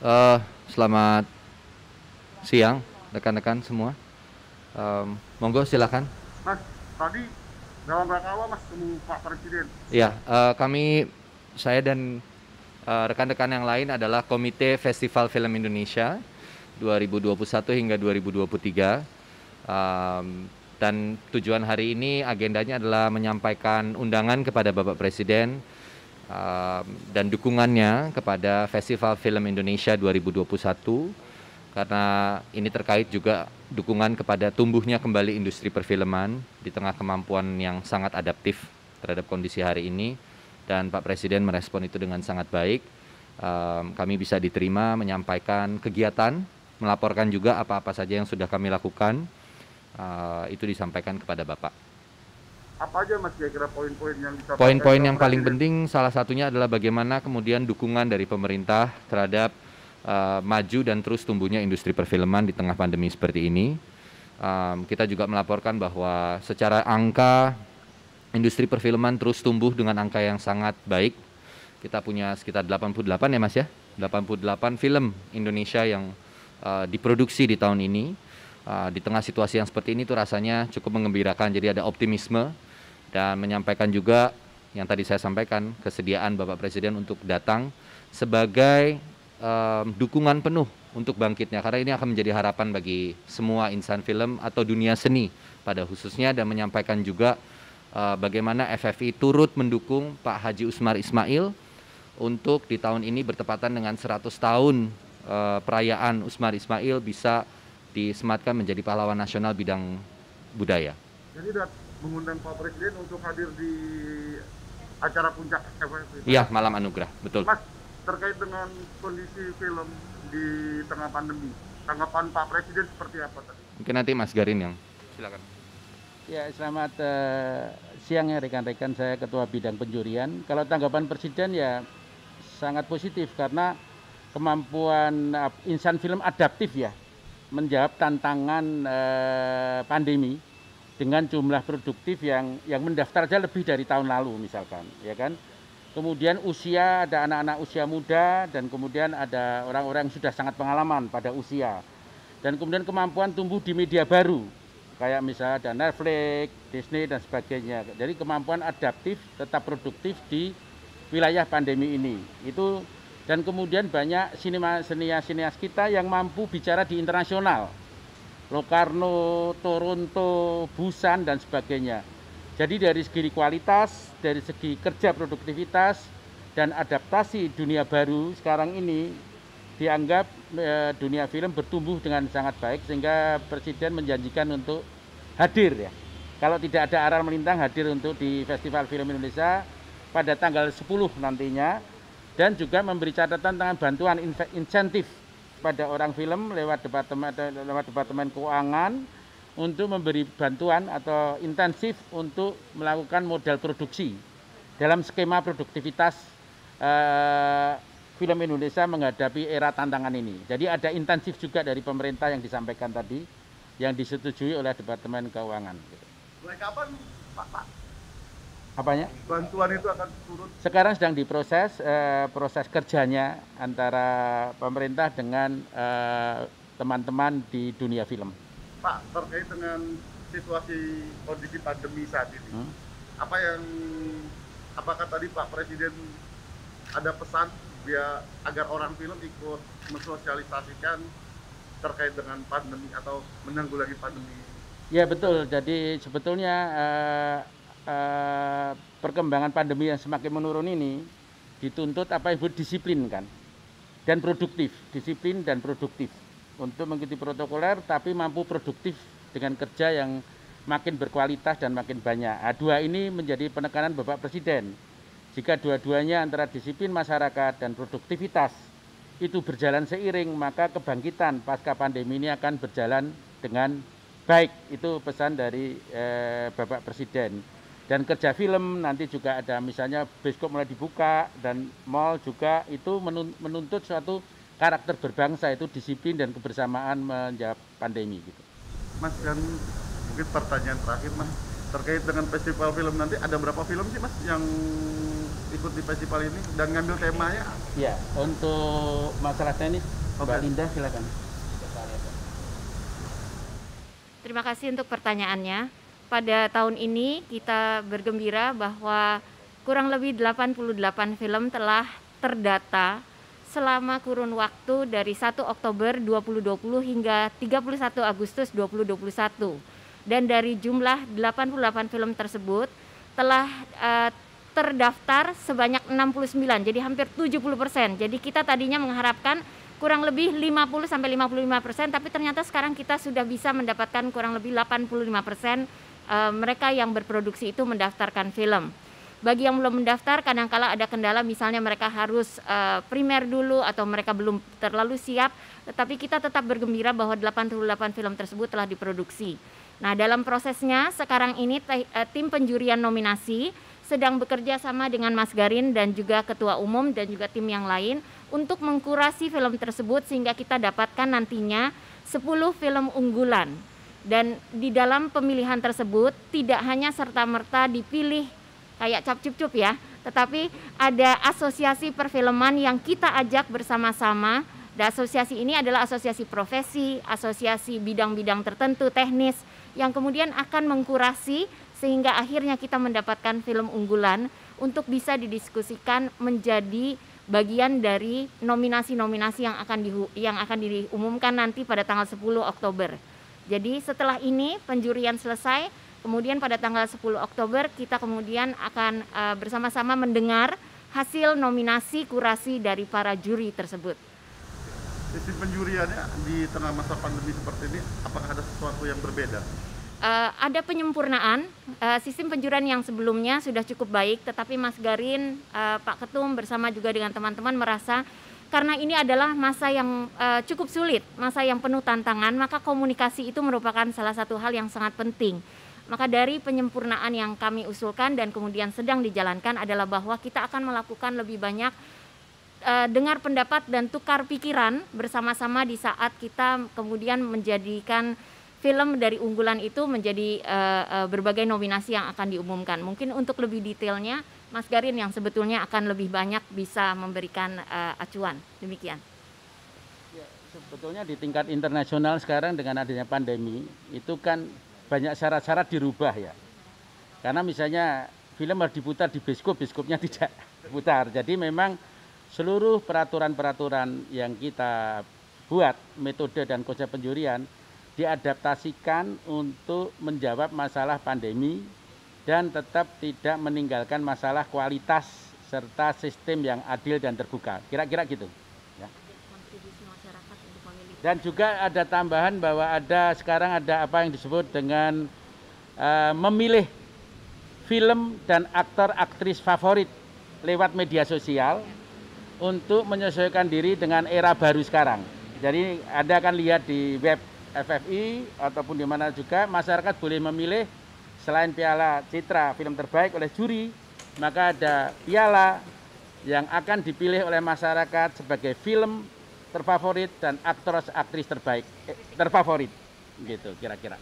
Eh, Selamat siang rekan-rekan semua. Monggo silakan. Mas, tadi dalam rangka apa Mas ketemu Pak Presiden? Ya, saya dan rekan-rekan yang lain adalah Komite Festival Film Indonesia 2021 hingga 2023. Dan tujuan hari ini agendanya adalah menyampaikan undangan kepada Bapak Presiden dan dukungannya kepada Festival Film Indonesia 2021, karena ini terkait juga dukungan kepada tumbuhnya kembali industri perfilman di tengah kemampuan yang sangat adaptif terhadap kondisi hari ini, dan Pak Presiden merespon itu dengan sangat baik. Kami bisa diterima menyampaikan kegiatan, melaporkan juga apa-apa saja yang sudah kami lakukan, itu disampaikan kepada Bapak. Apa aja Mas kira-kira poin-poin yang disampaikan Poin-poin ke yang paling Presiden? penting salah satunya adalah bagaimana kemudian dukungan dari pemerintah terhadap maju dan terus tumbuhnya industri perfilman di tengah pandemi seperti ini. Kita juga melaporkan bahwa secara angka industri perfilman terus tumbuh dengan angka yang sangat baik. Kita punya sekitar 88 ya Mas ya, 88 film Indonesia yang diproduksi di tahun ini. Di tengah situasi yang seperti ini tuh rasanya cukup mengembirakan, jadi ada optimisme, dan menyampaikan juga yang tadi saya sampaikan, kesediaan Bapak Presiden untuk datang sebagai dukungan penuh untuk bangkitnya, karena ini akan menjadi harapan bagi semua insan film atau dunia seni pada khususnya, dan menyampaikan juga bagaimana FFI turut mendukung Pak Haji Usmar Ismail untuk di tahun ini bertepatan dengan 100 tahun perayaan Usmar Ismail bisa disematkan menjadi pahlawan nasional bidang budaya. Jadi udah mengundang Pak Presiden untuk hadir di acara puncak FFI. Iya, malam anugerah, betul. Mas, terkait dengan kondisi film di tengah pandemi, tanggapan Pak Presiden seperti apa tadi? Mungkin nanti Mas Garin yang silakan. Ya, selamat siang ya rekan-rekan, saya Ketua Bidang Penjurian. Kalau tanggapan Presiden ya sangat positif karena kemampuan insan film adaptif ya menjawab tantangan pandemi dengan jumlah produktif yang mendaftar aja lebih dari tahun lalu misalkan, ya kan. Kemudian usia, ada anak-anak usia muda dan kemudian ada orang-orang yang sudah sangat pengalaman pada usia. Dan kemudian kemampuan tumbuh di media baru, kayak misalnya ada Netflix, Disney dan sebagainya. Jadi kemampuan adaptif tetap produktif di wilayah pandemi ini. Itu, dan kemudian banyak sinias kita yang mampu bicara di internasional. Locarno, Toronto, Busan dan sebagainya. Jadi dari segi kualitas, dari segi kerja produktivitas dan adaptasi dunia baru sekarang ini dianggap dunia film bertumbuh dengan sangat baik, sehingga Presiden menjanjikan untuk hadir ya. Kalau tidak ada aral melintang, hadir untuk di Festival Film Indonesia pada tanggal 10 nantinya, dan juga memberi catatan tentang bantuan insentif pada orang film lewat departemen keuangan untuk memberi bantuan atau intensif untuk melakukan modal produksi dalam skema produktivitas film Indonesia menghadapi era tantangan ini. Jadi ada intensif juga dari pemerintah yang disampaikan tadi, yang disetujui oleh Departemen Keuangan. Mulai kapan Pak? Apanya? Bantuan itu akan turun? Sekarang sedang diproses proses kerjanya antara pemerintah dengan teman-teman di dunia film. Pak, terkait dengan situasi kondisi pandemi saat ini, apakah tadi Pak Presiden ada pesan biar agar orang film ikut mensosialisasikan terkait dengan pandemi atau menanggulangi pandemi? Ya betul, jadi sebetulnya perkembangan pandemi yang semakin menurun ini dituntut apa yang disebut disiplin kan, dan produktif, disiplin dan produktif untuk mengikuti protokoler tapi mampu produktif dengan kerja yang makin berkualitas dan makin banyak. Dua ini menjadi penekanan Bapak Presiden. Jika dua-duanya antara disiplin masyarakat dan produktivitas itu berjalan seiring, maka kebangkitan pasca pandemi ini akan berjalan dengan baik. Itu pesan dari Bapak Presiden. Dan kerja film nanti juga ada, misalnya bioskop mulai dibuka dan mal juga, itu menuntut suatu karakter berbangsa, itu disiplin dan kebersamaan menjawab pandemi gitu. Mas, dan mungkin pertanyaan terakhir Mas, terkait dengan festival film nanti ada berapa film sih Mas yang ikut di festival ini dan ngambil temanya? Ya, untuk masalah teknis, Mbak Linda silakan. Terima kasih untuk pertanyaannya. Pada tahun ini kita bergembira bahwa kurang lebih 88 film telah terdata selama kurun waktu dari 1 Oktober 2020 hingga 31 Agustus 2021. Dan dari jumlah 88 film tersebut telah terdaftar sebanyak 69, jadi hampir 70%. Jadi kita tadinya mengharapkan kurang lebih 50-55%, tapi ternyata sekarang kita sudah bisa mendapatkan kurang lebih 85% mereka yang berproduksi itu mendaftarkan film. Bagi yang belum mendaftar, kadangkala ada kendala, misalnya mereka harus primer dulu atau mereka belum terlalu siap, tetapi kita tetap bergembira bahwa 88 film tersebut telah diproduksi. Nah, dalam prosesnya sekarang ini tim penjurian nominasi sedang bekerja sama dengan Mas Garin dan juga Ketua Umum dan juga tim yang lain untuk mengkurasi film tersebut sehingga kita dapatkan nantinya 10 film unggulan. Dan di dalam pemilihan tersebut tidak hanya serta-merta dipilih kayak cap-cup-cup ya, tetapi ada asosiasi perfilman yang kita ajak bersama-sama. Dan asosiasi ini adalah asosiasi profesi, asosiasi bidang-bidang tertentu teknis yang kemudian akan mengkurasi sehingga akhirnya kita mendapatkan film unggulan untuk bisa didiskusikan menjadi bagian dari nominasi-nominasi yang akan diumumkan nanti pada tanggal 10 Oktober. Jadi setelah ini penjurian selesai, kemudian pada tanggal 10 Oktober kita kemudian akan bersama-sama mendengar hasil nominasi kurasi dari para juri tersebut. Sistem penjuriannya di tengah masa pandemi seperti ini, apakah ada sesuatu yang berbeda? Ada penyempurnaan, sistem penjurian yang sebelumnya sudah cukup baik, tetapi Mas Garin, Pak Ketum bersama juga dengan teman-teman merasa karena ini adalah masa yang cukup sulit, masa yang penuh tantangan, maka komunikasi itu merupakan salah satu hal yang sangat penting. Maka dari penyempurnaan yang kami usulkan dan kemudian sedang dijalankan adalah bahwa kita akan melakukan lebih banyak dengar pendapat dan tukar pikiran bersama-sama di saat kita kemudian menjadikan film dari unggulan itu menjadi berbagai nominasi yang akan diumumkan. Mungkin untuk lebih detailnya, Mas Garin yang sebetulnya akan lebih banyak bisa memberikan acuan. Demikian. Ya, sebetulnya di tingkat internasional sekarang dengan adanya pandemi, itu kan banyak syarat-syarat dirubah ya. Karena misalnya film harus diputar di bioskop, bioskopnya tidak diputar. Jadi memang seluruh peraturan-peraturan yang kita buat, metode dan konsep penjurian, diadaptasikan untuk menjawab masalah pandemi dan tetap tidak meninggalkan masalah kualitas serta sistem yang adil dan terbuka. Kira-kira gitu. Ya. Dan juga ada tambahan bahwa sekarang ada apa yang disebut dengan memilih film dan aktor-aktris favorit lewat media sosial untuk menyesuaikan diri dengan era baru sekarang. Jadi Anda akan lihat di web FFI ataupun di mana juga masyarakat boleh memilih selain piala citra film terbaik oleh juri, maka ada piala yang akan dipilih oleh masyarakat sebagai film terfavorit dan aktor aktris terbaik terfavorit gitu kira-kira.